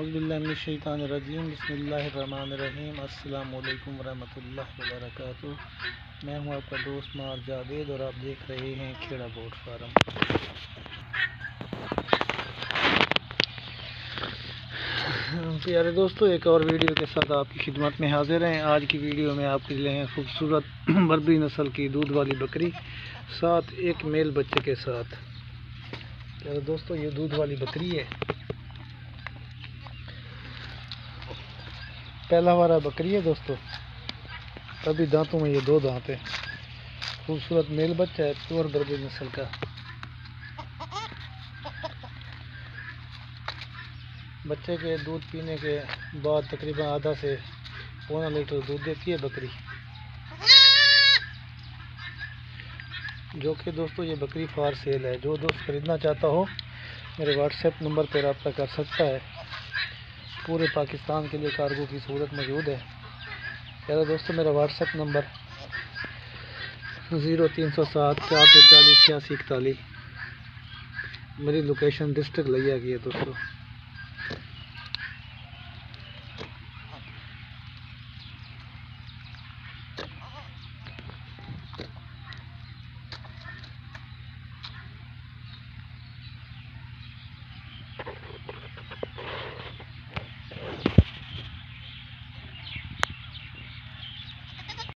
औज़ुबिल्लाहिमिनश्शैतानिर्रजीम बिस्मिल्लाहिर्रहमानिर्रहीम अस्सलाम वालेकुम रहमतुल्लाहि व बरकातुहू। मैं हूं आपका दोस्त मार जावेद और आप देख रहे हैं खेड़ा गोट फार्म। प्यारे दोस्तों, एक और वीडियो के साथ आपकी खिदमत में हाजिर हैं। आज की वीडियो में आपके लिए हैं खूबसूरत बर्बरी नस्ल की दूध वाली बकरी, साथ एक मेल बच्चे के साथ। प्यारे दोस्तों, ये दूध वाली बकरी है, पहला वाला बकरी है दोस्तों। अभी दांतों में ये 2 दांत है। खूबसूरत मेल बच्चा है, प्योर बर्बरी नस्ल का। बच्चे के दूध पीने के बाद तकरीबन आधा से पौना लीटर दूध देती है बकरी, जो कि दोस्तों ये बकरी फार सेल है। जो दोस्त खरीदना चाहता हो मेरे व्हाट्सएप नंबर पर रब्ता कर सकता है। पूरे पाकिस्तान के लिए कार्गो की सहूलत मौजूद है। प्यारे दोस्तों, मेरा व्हाट्सएप नंबर 0307 440 8641। मेरी लोकेशन डिस्ट्रिक्ट लिया की है दोस्तों।